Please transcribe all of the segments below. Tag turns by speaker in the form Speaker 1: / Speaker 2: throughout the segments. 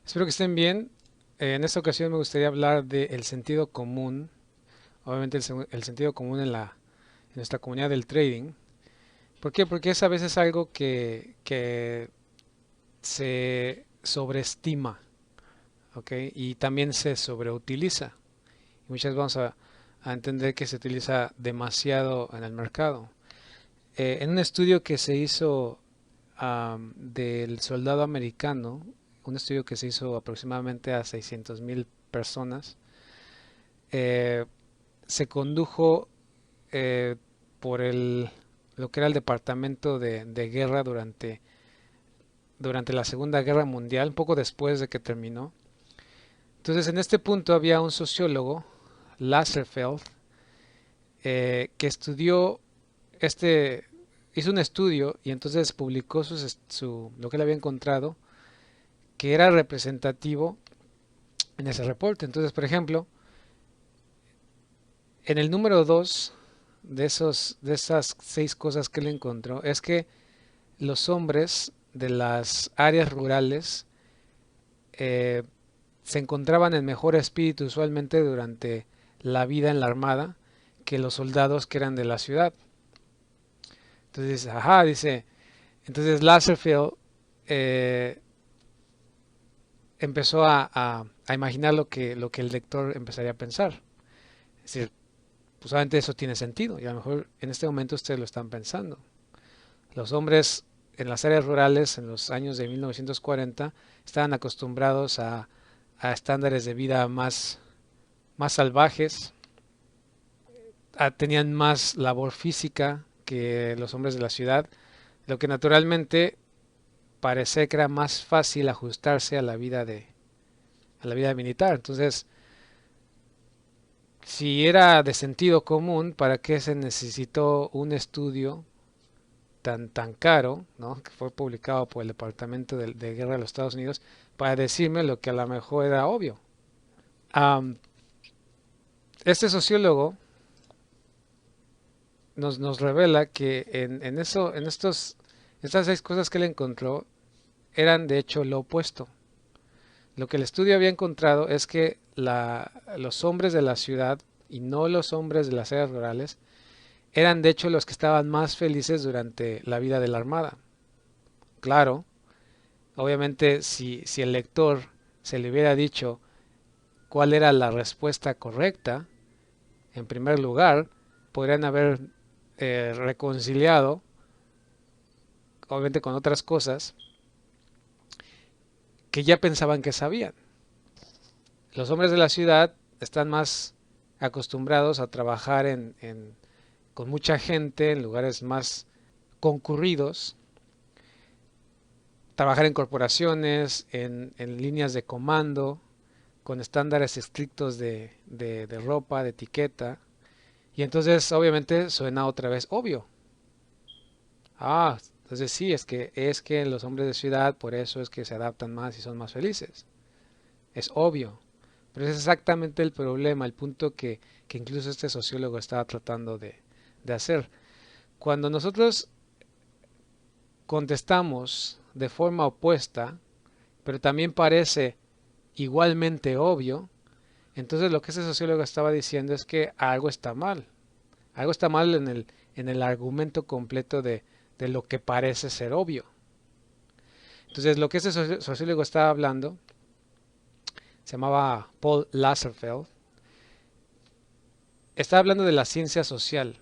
Speaker 1: Espero que estén bien. En esta ocasión me gustaría hablar del sentido común, obviamente el sentido común en nuestra comunidad del trading. ¿Por qué? Porque es a veces algo que se sobreestima, ¿ok? Y también se sobreutiliza. Y muchas veces vamos a entender que se utiliza demasiado en el mercado. En un estudio que se hizo del soldado americano, un estudio que se hizo aproximadamente a 600,000 personas, eh, se condujo eh, por lo que era el Departamento de Guerra durante la Segunda Guerra Mundial, un poco después de que terminó. Entonces, en este punto había un sociólogo, Lasserfeld, que este, hizo un estudio y entonces publicó lo que él había encontrado, que era representativo en ese reporte. Entonces, por ejemplo, en el número 2 de esas 6 cosas que él encontró es que los hombres de las áreas rurales eh, se encontraban en mejor espíritu usualmente durante la vida en la armada que los soldados que eran de la ciudad. Entonces, ajá, dice, entonces Lasserfield eh, empezó a imaginar lo que el lector empezaría a pensar. Es decir, pues obviamente eso tiene sentido y a lo mejor en este momento ustedes lo están pensando. Los hombres en las áreas rurales en los años de 1940 estaban acostumbrados a estándares de vida más salvajes, tenían más labor física que los hombres de la ciudad, lo que naturalmente parece que era más fácil ajustarse a a la vida militar. Entonces, si era de sentido común, ¿para qué se necesitó un estudio tan caro, ¿no? Que fue publicado por el Departamento de Guerra de los Estados Unidos para decirme lo que a lo mejor era obvio? Am, este sociólogo nos revela que estas 6 cosas que él encontró eran de hecho lo opuesto. Lo que el estudio había encontrado es que los hombres de la ciudad y no los hombres de las áreas rurales eran de hecho los que estaban más felices durante la vida de la armada. Claro, obviamente si el lector se le hubiera dicho cuál era la respuesta correcta, en primer lugar, podrían haber reconciliado, obviamente con otras cosas, que ya pensaban que sabían. Los hombres de la ciudad están más acostumbrados a trabajar con mucha gente en lugares más concurridos, trabajar en corporaciones, en líneas de comando, con estándares estrictos de ropa, de etiqueta. Y entonces obviamente suena otra vez obvio. Entonces sí, es que los hombres de ciudad por eso es que se adaptan más y son más felices. Es obvio. Pero es exactamente el problema, el punto que incluso este sociólogo estaba tratando de hacer. Cuando nosotros contestamos de forma opuesta, pero también parece igualmente obvio, entonces lo que ese sociólogo estaba diciendo es que algo está mal. Algo está mal en el argumento completo de lo que parece ser obvio. Entonces lo que ese sociólogo estaba hablando, se llamaba Paul Lasserfeld, estaba hablando de la ciencia social,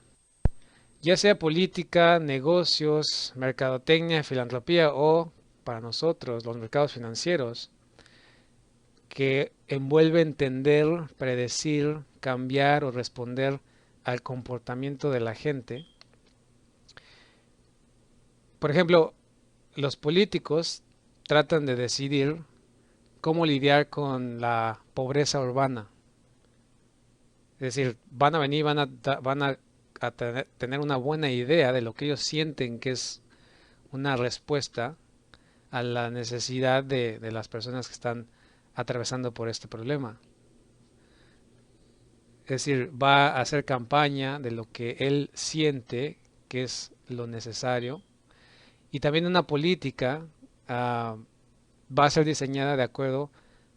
Speaker 1: ya sea política, negocios, mercadotecnia, filantropía o, para nosotros, los mercados financieros, que envuelve entender, predecir, cambiar o responder al comportamiento de la gente. Por ejemplo, los políticos tratan de decidir cómo lidiar con la pobreza urbana. Es decir, van a venir, van a tener una buena idea de lo que ellos sienten que es una respuesta a la necesidad de las personas que están atravesando por este problema. Es decir, va a hacer campaña de lo que él siente que es lo necesario y también una política, ah, va a ser diseñada de acuerdo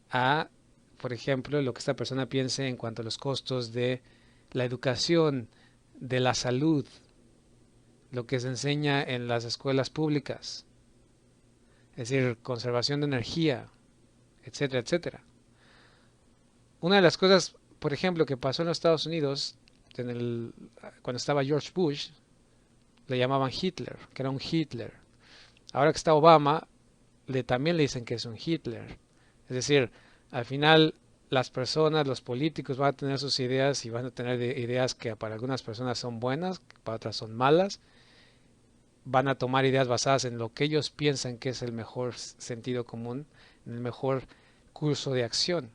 Speaker 1: a, por ejemplo, lo que esta persona piense en cuanto a los costos de la educación, de la salud, lo que se enseña en las escuelas públicas, es decir, conservación de energía, etcétera, etcétera. Una de las cosas, por ejemplo, que pasó en los Estados Unidos cuando estaba George Bush, le llamaban Hitler, que era un Hitler. Ahora que está Obama, también le dicen que es un Hitler. Es decir, al final las personas, los políticos van a tener sus ideas y van a tener ideas que para algunas personas son buenas, para otras son malas. Van a tomar ideas basadas en lo que ellos piensan que es el mejor sentido común, en el mejor curso de acción.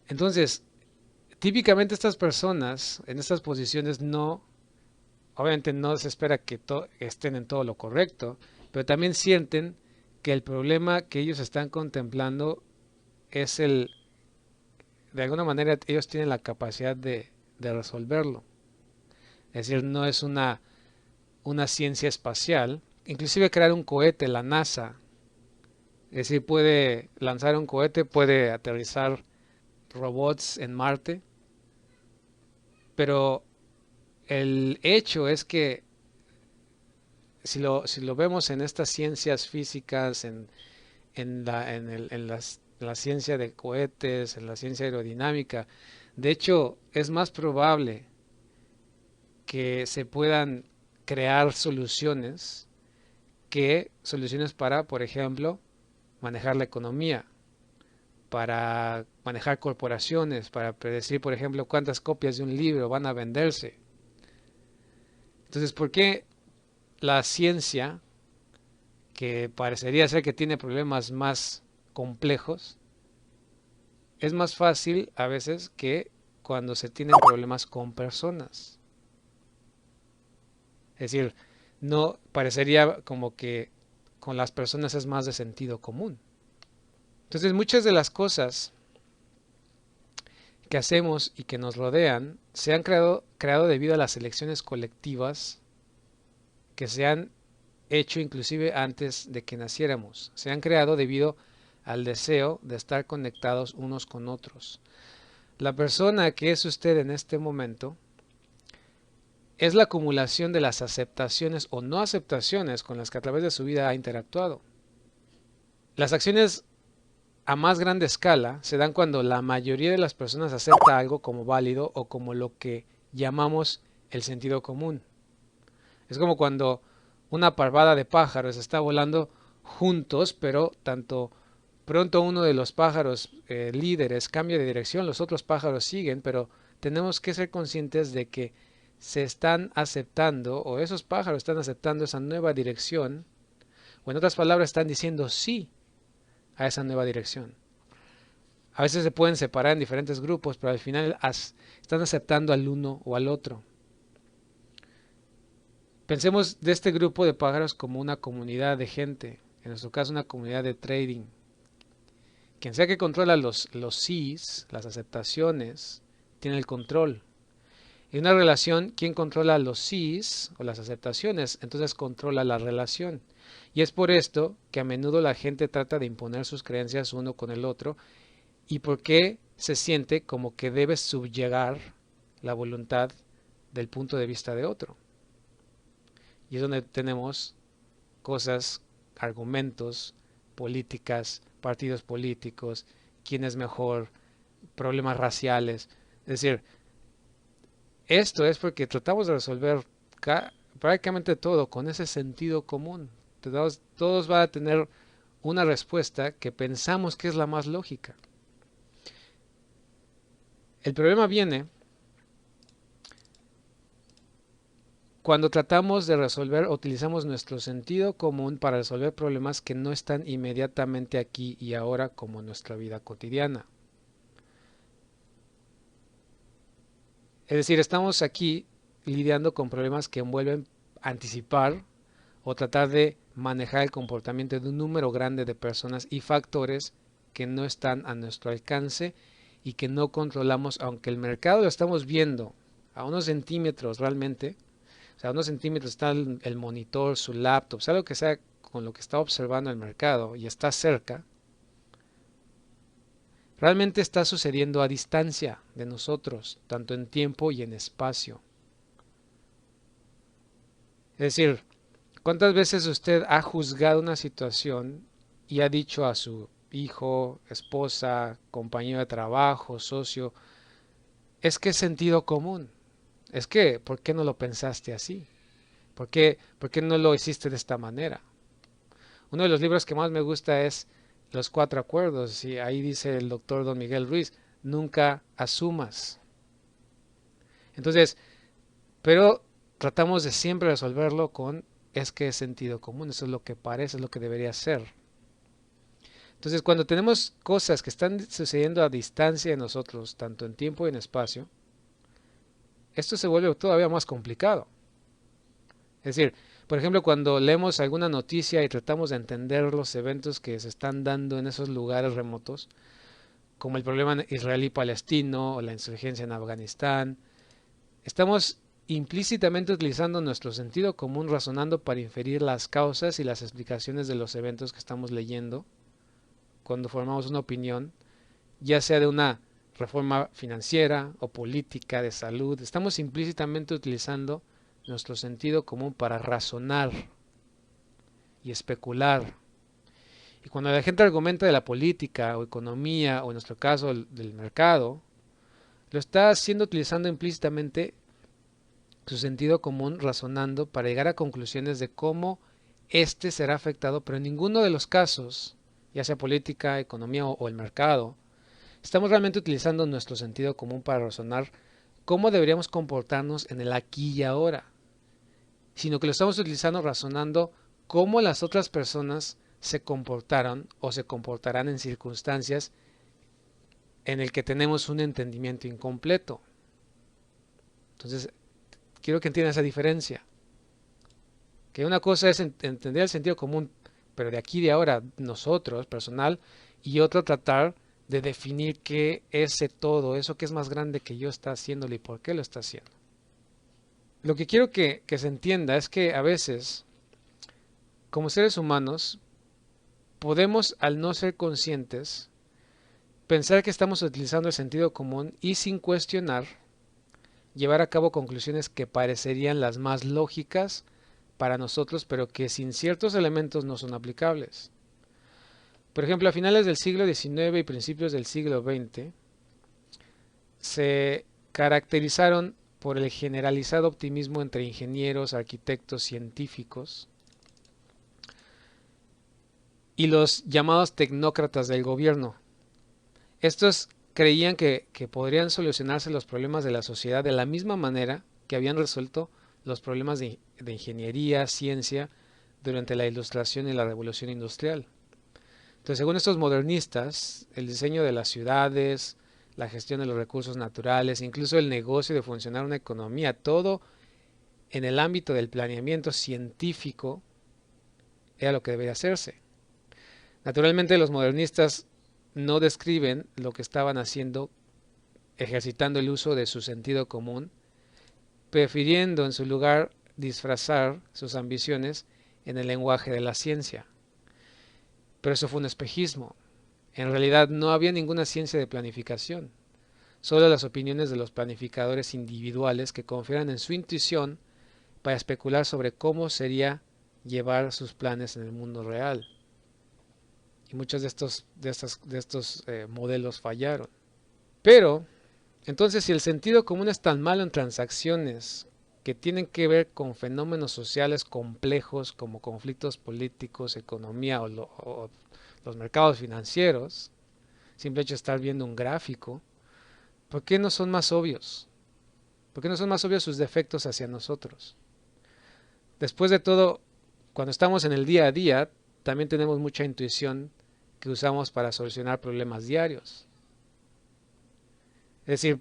Speaker 1: Entonces, típicamente estas personas en estas posiciones obviamente no se espera que estén en todo lo correcto, pero también sienten que el problema que ellos están contemplando es de alguna manera ellos tienen la capacidad de resolverlo. Es decir, no es una ciencia espacial. Inclusive crear un cohete, la NASA, es decir, puede lanzar un cohete, puede aterrizar robots en Marte, pero el hecho es que si lo vemos en estas ciencias físicas, en la ciencia de cohetes, en la ciencia aerodinámica, de hecho es más probable que se puedan crear soluciones que soluciones para, por ejemplo, manejar la economía, para manejar corporaciones, para predecir, por ejemplo, cuántas copias de un libro van a venderse. Entonces, ¿por qué la ciencia, que parecería ser que tiene problemas más complejos, es más fácil a veces que cuando se tienen problemas con personas? Es decir, no parecería como que con las personas es más de sentido común. Entonces, muchas de las cosas que hacemos y que nos rodean se han creado debido a las elecciones colectivas que se han hecho inclusive antes de que naciéramos. Se han creado debido al deseo de estar conectados unos con otros. La persona que es usted en este momento es la acumulación de las aceptaciones o no aceptaciones con las que a través de su vida ha interactuado. Las acciones a más grande escala se dan cuando la mayoría de las personas acepta algo como válido o como lo que llamamos el sentido común. Es como cuando una parvada de pájaros está volando juntos, pero tanto pronto uno de los pájaros líderes cambia de dirección, los otros pájaros siguen, pero tenemos que ser conscientes de que se están aceptando, o esos pájaros están aceptando esa nueva dirección, o en otras palabras están diciendo sí a esa nueva dirección. A veces se pueden separar en diferentes grupos, pero al final están aceptando al uno o al otro. Pensemos de este grupo de pájaros como una comunidad de gente, en nuestro caso una comunidad de trading. Quien sea que controla los sís, las aceptaciones, tiene el control. En una relación, quien controla los sís o las aceptaciones, entonces controla la relación. Y es por esto que a menudo la gente trata de imponer sus creencias uno con el otro y porque se siente como que debe subyugar la voluntad del punto de vista de otro. Y es donde tenemos cosas, argumentos, políticas, partidos políticos, quién es mejor, problemas raciales. Es decir, esto es porque tratamos de resolver prácticamente todo con ese sentido común. Todos van a tener una respuesta que pensamos que es la más lógica. El problema viene cuando tratamos de resolver, utilizamos nuestro sentido común para resolver problemas que no están inmediatamente aquí y ahora como en nuestra vida cotidiana. Es decir, estamos aquí lidiando con problemas que envuelven anticipar o tratar de manejar el comportamiento de un número grande de personas y factores que no están a nuestro alcance y que no controlamos, aunque el mercado lo estamos viendo a unos centímetros realmente. O sea, a unos centímetros está el monitor, su laptop, sea lo que sea con lo que está observando el mercado y está cerca, realmente está sucediendo a distancia de nosotros, tanto en tiempo y en espacio. Es decir, ¿cuántas veces usted ha juzgado una situación y ha dicho a su hijo, esposa, compañero de trabajo, socio, es que es sentido común? Es que, ¿por qué no lo pensaste así? ¿Por qué no lo hiciste de esta manera? Uno de los libros que más me gusta es Los Cuatro Acuerdos, y ahí dice el doctor Don Miguel Ruiz, nunca asumas. Entonces, pero tratamos de siempre resolverlo con es que es sentido común, eso es lo que parece, es lo que debería ser. Entonces, cuando tenemos cosas que están sucediendo a distancia de nosotros, tanto en tiempo y en espacio, esto se vuelve todavía más complicado. Es decir, por ejemplo, cuando leemos alguna noticia y tratamos de entender los eventos que se están dando en esos lugares remotos, como el problema israelí-palestino o la insurgencia en Afganistán, estamos implícitamente utilizando nuestro sentido común razonando para inferir las causas y las explicaciones de los eventos que estamos leyendo cuando formamos una opinión, ya sea de una reforma financiera o política, de salud. Estamos implícitamente utilizando nuestro sentido común para razonar y especular. Y cuando la gente argumenta de la política o economía o en nuestro caso del mercado, lo está haciendo utilizando implícitamente su sentido común razonando para llegar a conclusiones de cómo éste será afectado, pero en ninguno de los casos, ya sea política, economía o el mercado, estamos realmente utilizando nuestro sentido común para razonar cómo deberíamos comportarnos en el aquí y ahora, sino que lo estamos utilizando razonando cómo las otras personas se comportaron o se comportarán en circunstancias en el que tenemos un entendimiento incompleto. Entonces, quiero que entiendan esa diferencia. Que una cosa es entender el sentido común, pero de aquí y de ahora, nosotros, personal, y otra tratar de definir qué es ese todo, eso que es más grande que yo está haciéndolo y por qué lo está haciendo. Lo que quiero que se entienda es que a veces, como seres humanos, podemos, al no ser conscientes, pensar que estamos utilizando el sentido común y sin cuestionar, llevar a cabo conclusiones que parecerían las más lógicas para nosotros, pero que sin ciertos elementos no son aplicables. Por ejemplo, a finales del siglo XIX y principios del siglo XX, se caracterizaron por el generalizado optimismo entre ingenieros, arquitectos, científicos y los llamados tecnócratas del gobierno. Estos creían que podrían solucionarse los problemas de la sociedad de la misma manera que habían resuelto los problemas de ingeniería, ciencia, durante la Ilustración y la Revolución Industrial. Entonces, según estos modernistas, el diseño de las ciudades, la gestión de los recursos naturales, incluso el negocio de funcionar una economía, todo en el ámbito del planeamiento científico era lo que debería hacerse. Naturalmente, los modernistas no describen lo que estaban haciendo ejercitando el uso de su sentido común, prefiriendo en su lugar disfrazar sus ambiciones en el lenguaje de la ciencia. Pero eso fue un espejismo. En realidad no había ninguna ciencia de planificación, solo las opiniones de los planificadores individuales que confían en su intuición para especular sobre cómo sería llevar sus planes en el mundo real. Y muchos de estos modelos fallaron. Pero, entonces, si el sentido común es tan malo en transacciones que tienen que ver con fenómenos sociales complejos como conflictos políticos, economía o los mercados financieros, simple hecho de estar viendo un gráfico, ¿por qué no son más obvios? ¿Por qué no son más obvios sus defectos hacia nosotros? Después de todo, cuando estamos en el día a día, también tenemos mucha intuición que usamos para solucionar problemas diarios. Es decir,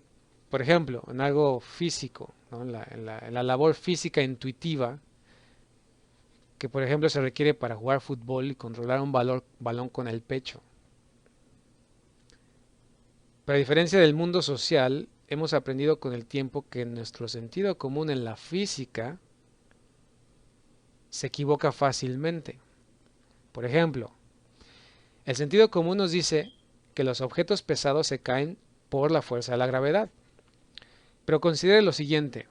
Speaker 1: por ejemplo, en algo físico, ¿no? en la labor física intuitiva, que por ejemplo se requiere para jugar fútbol y controlar un balón con el pecho. Pero a diferencia del mundo social, hemos aprendido con el tiempo que nuestro sentido común en la física se equivoca fácilmente. Por ejemplo, el sentido común nos dice que los objetos pesados se caen por la fuerza de la gravedad. Pero considere lo siguiente.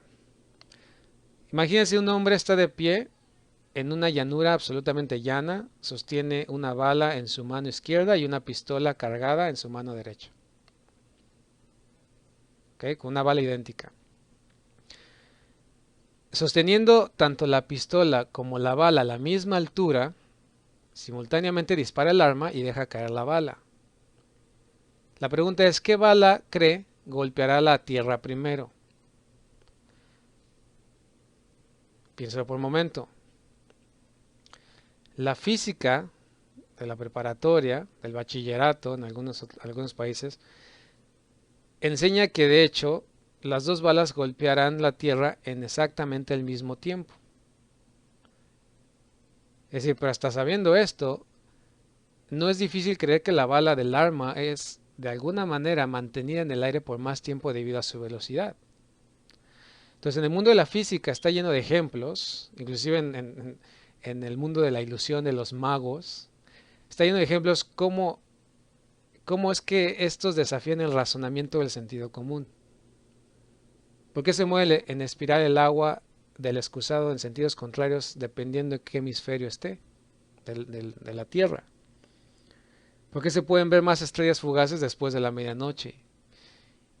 Speaker 1: Imagínese un hombre está de pie en una llanura absolutamente llana, sostiene una bala en su mano izquierda y una pistola cargada en su mano derecha. ¿Ok? Con una bala idéntica. Sosteniendo tanto la pistola como la bala a la misma altura, simultáneamente dispara el arma y deja caer la bala. La pregunta es, ¿qué bala cree golpeará la tierra primero? Piénselo por un momento. La física de la preparatoria, del bachillerato en algunos países, enseña que de hecho las dos balas golpearán la tierra en exactamente el mismo tiempo. Es decir, pero hasta sabiendo esto, no es difícil creer que la bala del arma es de alguna manera mantenida en el aire por más tiempo debido a su velocidad. Entonces, en el mundo de la física está lleno de ejemplos, inclusive en el mundo de la ilusión de los magos, está lleno de ejemplos cómo es que estos desafían el razonamiento del sentido común. ¿Por qué se mueve en espiral el agua del excusado en sentidos contrarios dependiendo de qué hemisferio esté de la Tierra? ¿Por qué se pueden ver más estrellas fugaces después de la medianoche?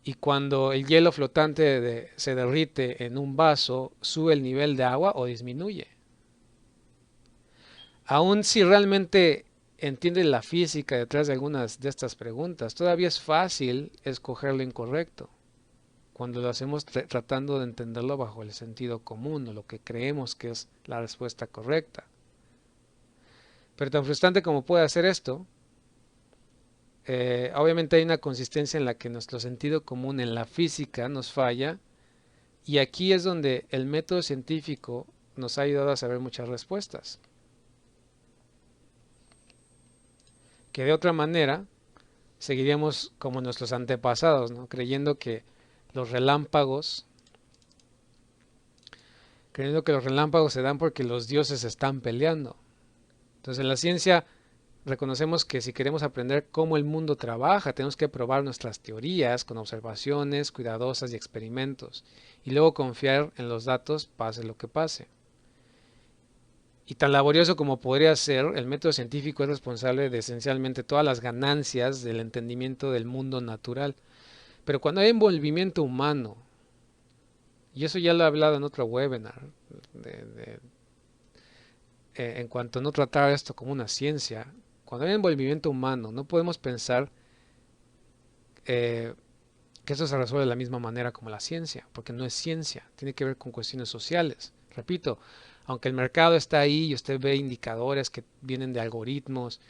Speaker 1: Y cuando el hielo flotante se derrite en un vaso, ¿sube el nivel de agua o disminuye? Aun si realmente entiende la física detrás de algunas de estas preguntas, todavía es fácil escoger lo incorrecto cuando lo hacemos tratando de entenderlo bajo el sentido común o lo que creemos que es la respuesta correcta. Pero tan frustrante como puede hacer esto, obviamente hay una consistencia en la que nuestro sentido común en la física nos falla y aquí es donde el método científico nos ha ayudado a saber muchas respuestas. Que de otra manera seguiríamos como nuestros antepasados, ¿no? Los relámpagos, creyendo que los relámpagos se dan porque los dioses están peleando. Entonces en la ciencia reconocemos que si queremos aprender cómo el mundo trabaja, tenemos que probar nuestras teorías con observaciones cuidadosas y experimentos, y luego confiar en los datos pase lo que pase. Y tan laborioso como podría ser, el método científico es responsable de esencialmente todas las ganancias del entendimiento del mundo natural. Pero cuando hay envolvimiento humano, y eso ya lo he hablado en otro webinar, de, de, en cuanto a no tratar esto como una ciencia, cuando hay envolvimiento humano, no podemos pensar eh, que eso se resuelve de la misma manera como la ciencia, porque no es ciencia, tiene que ver con cuestiones sociales. Repito, aunque el mercado está ahí y usted ve indicadores que vienen de algoritmos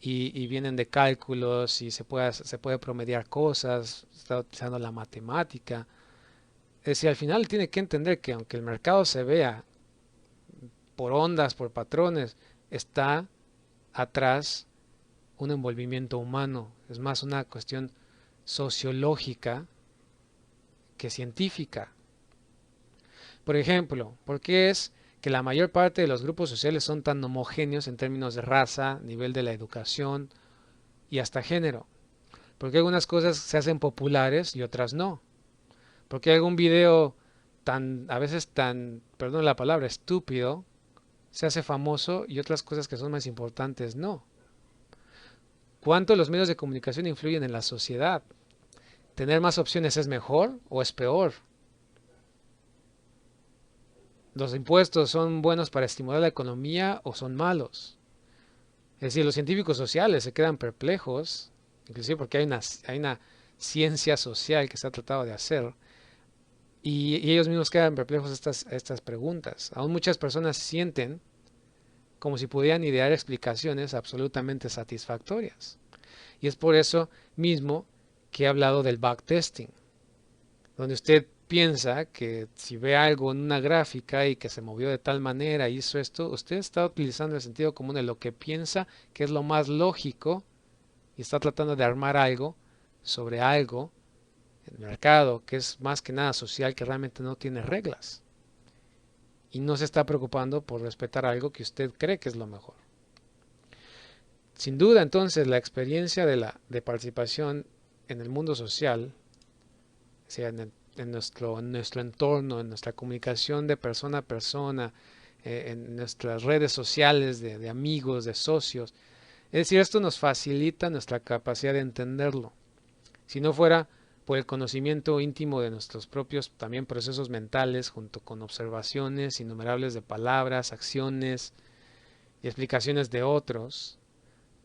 Speaker 1: y vienen de cálculos y se puede promediar cosas, está utilizando la matemática. Es decir, al final tiene que entender que aunque el mercado se vea por ondas, por patrones, está atrás un envolvimiento humano. Es más una cuestión sociológica que científica. Por ejemplo, ¿por qué es que la mayor parte de los grupos sociales son tan homogéneos en términos de raza, nivel de la educación y hasta género? ¿Por qué algunas cosas se hacen populares y otras no? ¿Por qué algún video a veces tan, perdón la palabra, estúpido, se hace famoso y otras cosas que son más importantes no? ¿Cuánto los medios de comunicación influyen en la sociedad? ¿Tener más opciones es mejor o es peor? ¿Los impuestos son buenos para estimular la economía o son malos? Es decir, los científicos sociales se quedan perplejos, inclusive porque hay una ciencia social que se ha tratado de hacer, y ellos mismos quedan perplejos a estas preguntas. Aún muchas personas sienten como si pudieran idear explicaciones absolutamente satisfactorias. Y es por eso mismo que he hablado del backtesting, donde usted piensa que si ve algo en una gráfica y que se movió de tal manera y hizo esto, usted está utilizando el sentido común de lo que piensa que es lo más lógico y está tratando de armar algo sobre algo en el mercado que es más que nada social, que realmente no tiene reglas y no se está preocupando por respetar algo que usted cree que es lo mejor. Sin duda, entonces, la experiencia de participación en el mundo social, o sea, en nuestro entorno, en nuestra comunicación de persona a persona, en nuestras redes sociales de amigos, de socios, es decir, esto nos facilita nuestra capacidad de entenderlo. Si no fuera por el conocimiento íntimo de nuestros propios también procesos mentales, junto con observaciones innumerables de palabras, acciones y explicaciones de otros,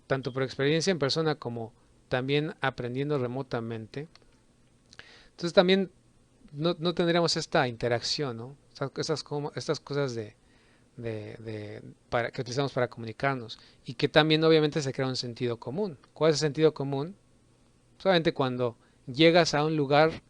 Speaker 1: tanto por experiencia en persona como también aprendiendo remotamente, entonces también no tendríamos esta interacción, ¿no? Estas cosas que utilizamos para comunicarnos y que también obviamente se crea un sentido común. ¿Cuál es el sentido común? Solamente cuando llegas a un lugar,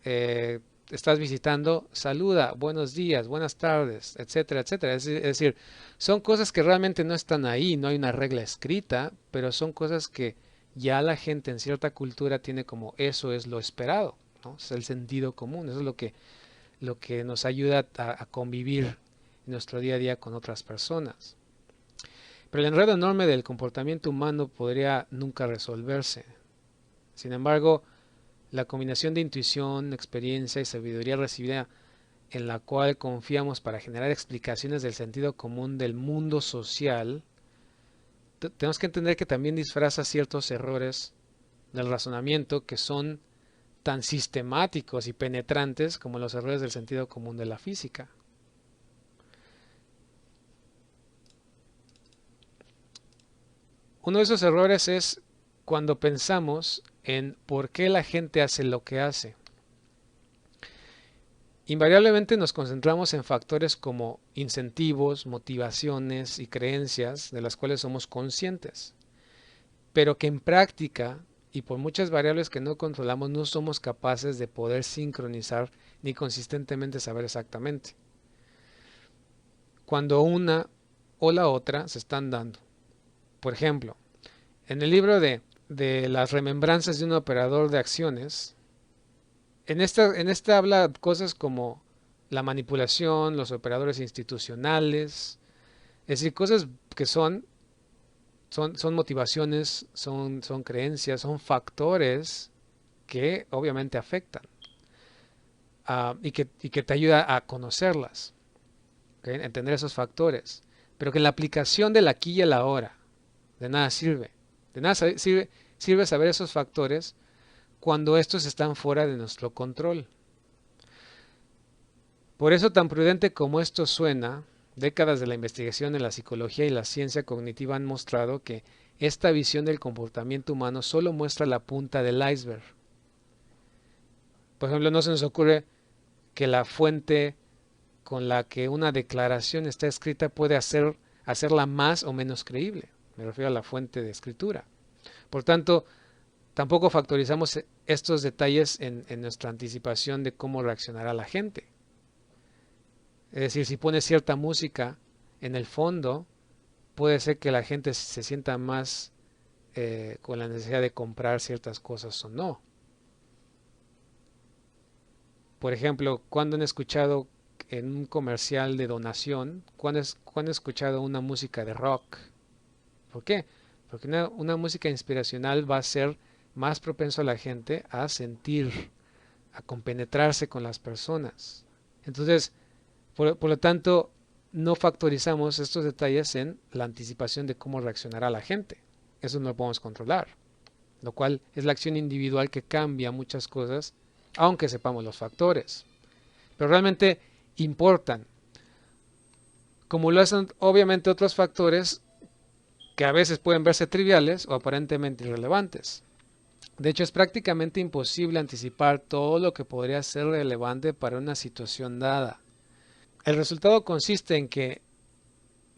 Speaker 1: estás visitando, saluda, buenos días, buenas tardes, etcétera, etcétera. Es decir, son cosas que realmente no están ahí, no hay una regla escrita, pero son cosas que ya la gente en cierta cultura tiene como eso es lo esperado, ¿no? Es el sentido común, eso es lo que nos ayuda a convivir en nuestro día a día con otras personas. Pero el enredo enorme del comportamiento humano podría nunca resolverse. Sin embargo, la combinación de intuición, experiencia y sabiduría recibida en la cual confiamos para generar explicaciones del sentido común del mundo social, tenemos que entender que también disfraza ciertos errores del razonamiento que son tan sistemáticos y penetrantes como los errores del sentido común de la física. Uno de esos errores es cuando pensamos en por qué la gente hace lo que hace. Invariablemente nos concentramos en factores como incentivos, motivaciones y creencias de las cuales somos conscientes, pero que en práctica y por muchas variables que no controlamos no somos capaces de poder sincronizar ni consistentemente saber exactamente cuando una o la otra se están dando. Por ejemplo, en el libro de las remembranzas de un operador de acciones, en esta habla cosas como la manipulación, los operadores institucionales, es decir, cosas que son motivaciones, son creencias, son factores que obviamente afectan y que te ayuda a conocerlas, ¿ok? Entender esos factores, pero que en la aplicación del aquí y el ahora de nada sirve. De nada sirve saber esos factores cuando estos están fuera de nuestro control. Por eso, tan prudente como esto suena, décadas de la investigación en la psicología y la ciencia cognitiva han mostrado que esta visión del comportamiento humano solo muestra la punta del iceberg. Por ejemplo, no se nos ocurre que la fuente con la que una declaración está escrita puede hacerla más o menos creíble. Me refiero a la fuente de escritura. Por tanto, tampoco factorizamos estos detalles en nuestra anticipación de cómo reaccionará la gente. Es decir, si pones cierta música en el fondo, puede ser que la gente se sienta más con la necesidad de comprar ciertas cosas o no. Por ejemplo, cuando han escuchado en un comercial de donación, cuando han escuchado una música de rock. ¿Por qué? Porque una música inspiracional va a ser más propenso a la gente a sentir, a compenetrarse con las personas. Entonces, por lo tanto, no factorizamos estos detalles en la anticipación de cómo reaccionará la gente. Eso no lo podemos controlar, lo cual es la acción individual que cambia muchas cosas, aunque sepamos los factores. Pero realmente importan, como lo hacen obviamente otros factores que a veces pueden verse triviales o aparentemente irrelevantes. De hecho, es prácticamente imposible anticipar todo lo que podría ser relevante para una situación dada. El resultado consiste en que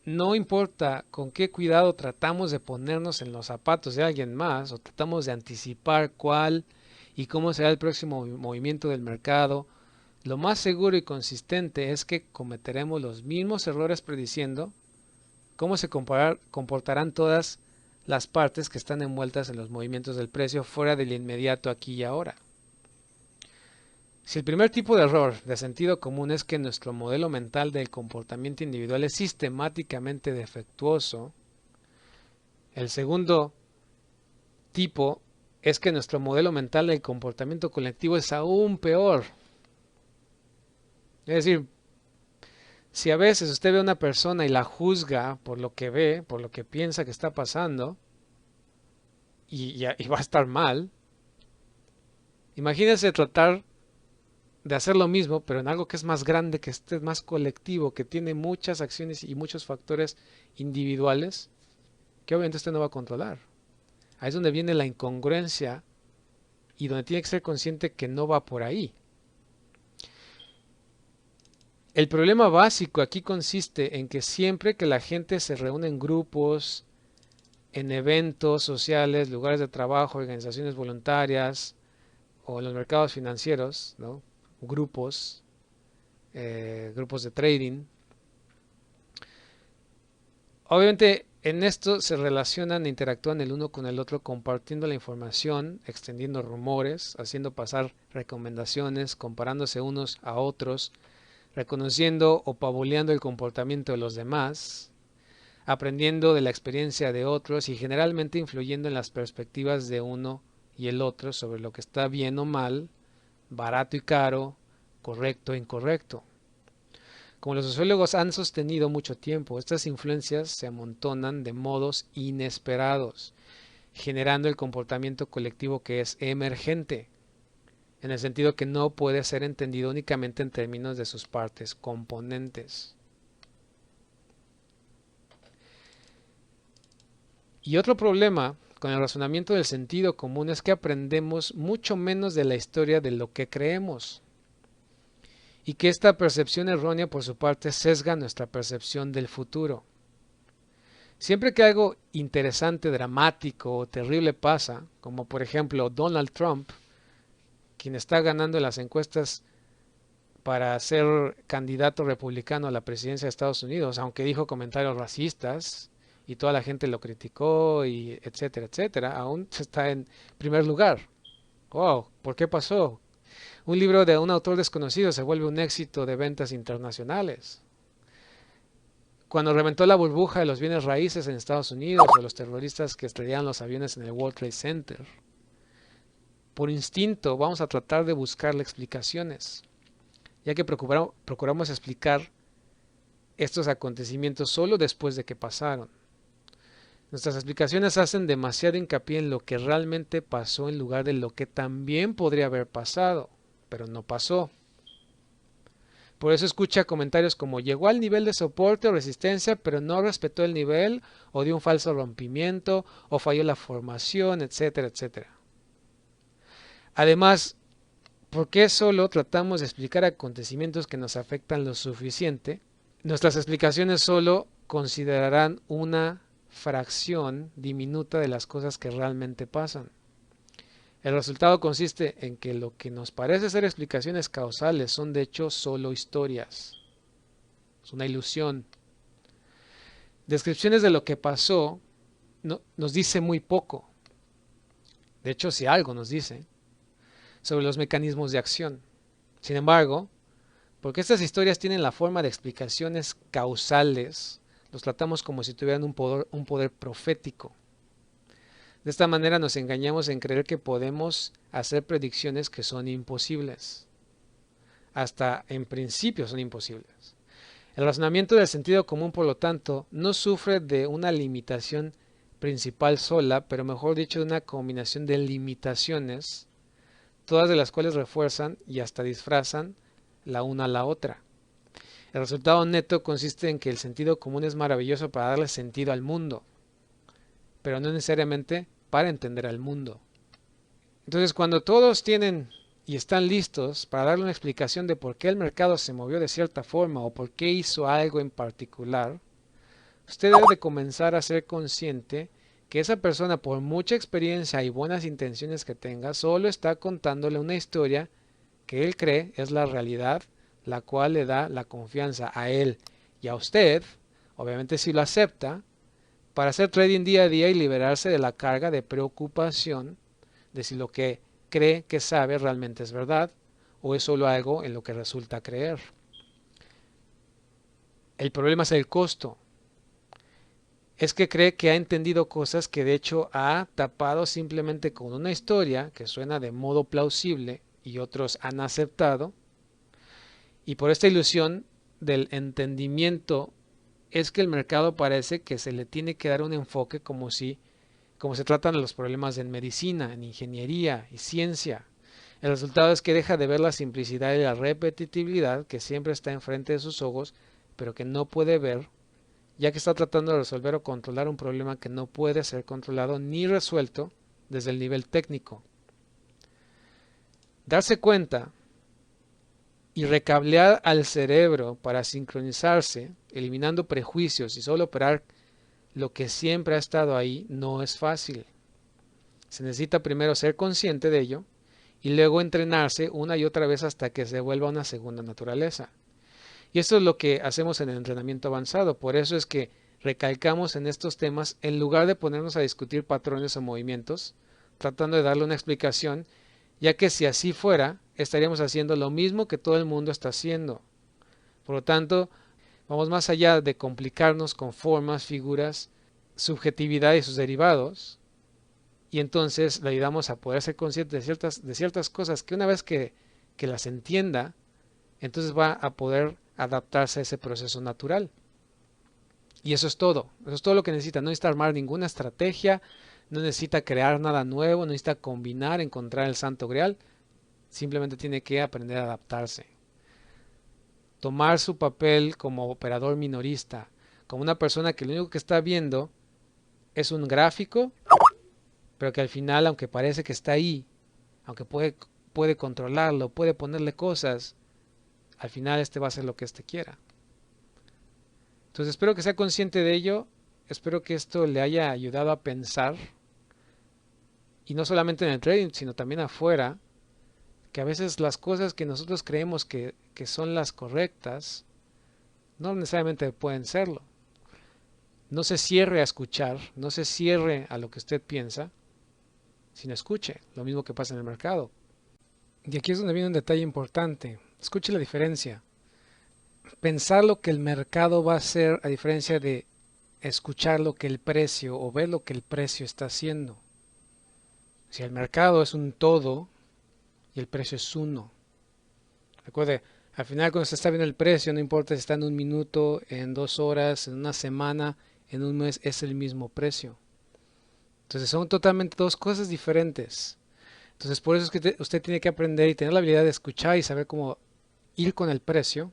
Speaker 1: no importa con qué cuidado tratamos de ponernos en los zapatos de alguien más o tratamos de anticipar cuál y cómo será el próximo movimiento del mercado, lo más seguro y consistente es que cometeremos los mismos errores prediciendo cómo se comportarán todas las partes que están envueltas en los movimientos del precio fuera del inmediato aquí y ahora. Si el primer tipo de error de sentido común es que nuestro modelo mental del comportamiento individual es sistemáticamente defectuoso, El segundo tipo es que nuestro modelo mental del comportamiento colectivo es aún peor. Es decir, si a veces usted ve a una persona y la juzga por lo que ve, por lo que piensa que está pasando, y va a estar mal, imagínese tratar de hacer lo mismo, pero en algo que es más grande, que esté más colectivo, que tiene muchas acciones y muchos factores individuales, que obviamente usted no va a controlar. Ahí es donde viene la incongruencia y donde tiene que ser consciente que no va por ahí. El problema básico aquí consiste en que siempre que la gente se reúne en grupos, en eventos sociales, lugares de trabajo, organizaciones voluntarias o en los mercados financieros, ¿no? Grupos, grupos de trading, obviamente en esto se relacionan e interactúan el uno con el otro compartiendo la información, extendiendo rumores, haciendo pasar recomendaciones, comparándose unos a otros, reconociendo o pabuleando el comportamiento de los demás, aprendiendo de la experiencia de otros y generalmente influyendo en las perspectivas de uno y el otro sobre lo que está bien o mal, barato y caro, correcto e incorrecto. Como los sociólogos han sostenido mucho tiempo, estas influencias se amontonan de modos inesperados, generando el comportamiento colectivo que es emergente, en el sentido que no puede ser entendido únicamente en términos de sus partes componentes. Y otro problema con el razonamiento del sentido común es que aprendemos mucho menos de la historia de lo que creemos, y que esta percepción errónea por su parte sesga nuestra percepción del futuro. Siempre que algo interesante, dramático o terrible pasa, como por ejemplo Donald Trump, quien está ganando las encuestas para ser candidato republicano a la presidencia de Estados Unidos, aunque dijo comentarios racistas y toda la gente lo criticó y etcétera, etcétera, aún está en primer lugar. Wow, ¿por qué pasó? Un libro de un autor desconocido se vuelve un éxito de ventas internacionales. Cuando reventó la burbuja de los bienes raíces en Estados Unidos o los terroristas que estrellaron los aviones en el World Trade Center, por instinto vamos a tratar de buscarle explicaciones, ya que procuramos explicar estos acontecimientos solo después de que pasaron. Nuestras explicaciones hacen demasiado hincapié en lo que realmente pasó en lugar de lo que también podría haber pasado, pero no pasó. Por eso escucha comentarios como llegó al nivel de soporte o resistencia, pero no respetó el nivel, o dio un falso rompimiento, o falló la formación, etcétera, etcétera. Además, ¿por qué solo tratamos de explicar acontecimientos que nos afectan lo suficiente? Nuestras explicaciones solo considerarán una fracción diminuta de las cosas que realmente pasan. El resultado consiste en que lo que nos parece ser explicaciones causales son de hecho solo historias. Es una ilusión. Descripciones de lo que pasó nos dice muy poco. De hecho, si algo nos dice sobre los mecanismos de acción. Sin embargo, porque estas historias tienen la forma de explicaciones causales, los tratamos como si tuvieran un poder profético. De esta manera nos engañamos en creer que podemos hacer predicciones que son imposibles. Hasta en principio son imposibles. El razonamiento del sentido común, por lo tanto, no sufre de una limitación principal sola, pero mejor dicho, de una combinación de limitaciones, todas de las cuales refuerzan y hasta disfrazan la una a la otra. El resultado neto consiste en que el sentido común es maravilloso para darle sentido al mundo, pero no necesariamente para entender al mundo. Entonces, cuando todos tienen y están listos para darle una explicación de por qué el mercado se movió de cierta forma o por qué hizo algo en particular, usted debe de comenzar a ser consciente que esa persona, por mucha experiencia y buenas intenciones que tenga, solo está contándole una historia que él cree es la realidad, la cual le da la confianza a él y a usted, obviamente si lo acepta, para hacer trading día a día y liberarse de la carga de preocupación de si lo que cree que sabe realmente es verdad o es solo algo en lo que resulta creer. El problema es el costo. es que cree que ha entendido cosas que de hecho ha tapado simplemente con una historia que suena de modo plausible y otros han aceptado, y por esta ilusión del entendimiento es que el mercado parece que se le tiene que dar un enfoque como se tratan los problemas en medicina, en ingeniería y ciencia. El resultado es que deja de ver la simplicidad y la repetitividad que siempre está enfrente de sus ojos, pero que no puede ver, ya que está tratando de resolver o controlar un problema que no puede ser controlado ni resuelto desde el nivel técnico. Darse cuenta y recablear al cerebro para sincronizarse, eliminando prejuicios y solo operar lo que siempre ha estado ahí, no es fácil. Se necesita primero ser consciente de ello y luego entrenarse una y otra vez hasta que se vuelva una segunda naturaleza. Y esto es lo que hacemos en el entrenamiento avanzado. Por eso es que recalcamos en estos temas en lugar de ponernos a discutir patrones o movimientos, tratando de darle una explicación, ya que si así fuera, estaríamos haciendo lo mismo que todo el mundo está haciendo. Por lo tanto, vamos más allá de complicarnos con formas, figuras, subjetividad y sus derivados, y entonces le ayudamos a poder ser consciente de ciertas cosas que una vez que las entienda, entonces va a poder adaptarse a ese proceso natural. Y eso es todo lo que necesita. No necesita armar ninguna estrategia, no necesita crear nada nuevo, no necesita combinar, encontrar el santo grial, simplemente tiene que aprender a adaptarse. Tomar su papel como operador minorista, como una persona que lo único que está viendo es un gráfico, pero que al final, aunque parece que está ahí, aunque puede controlarlo, puede ponerle cosas, al final este va a hacer lo que este quiera. Entonces espero que sea consciente de ello, espero que esto le haya ayudado a pensar, y no solamente en el trading, sino también afuera, que a veces las cosas que nosotros creemos que son las correctas, no necesariamente pueden serlo. No se cierre a escuchar, no se cierre a lo que usted piensa, sino escuche, lo mismo que pasa en el mercado. Y aquí es donde viene un detalle importante, escuche la diferencia. Pensar lo que el mercado va a hacer a diferencia de escuchar lo que el precio o ver lo que el precio está haciendo. Si el mercado es un todo y el precio es uno. Recuerde, al final cuando se está viendo el precio, no importa si está en un minuto, en 2 horas, en una semana, en un mes, es el mismo precio. Entonces son totalmente dos cosas diferentes. Entonces por eso es que usted tiene que aprender y tener la habilidad de escuchar y saber cómo ir con el precio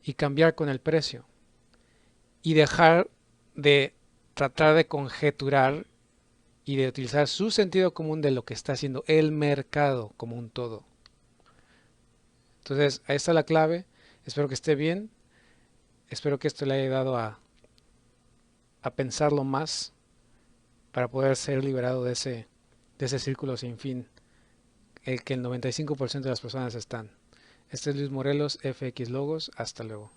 Speaker 1: y cambiar con el precio. Y dejar de tratar de conjeturar y de utilizar su sentido común de lo que está haciendo el mercado como un todo. Entonces, ahí está la clave. Espero que esté bien. Espero que esto le haya ayudado a pensarlo más para poder ser liberado de ese círculo sin fin, el que el 95% de las personas están. Este es Luis Morelos, FX Logos. Hasta luego.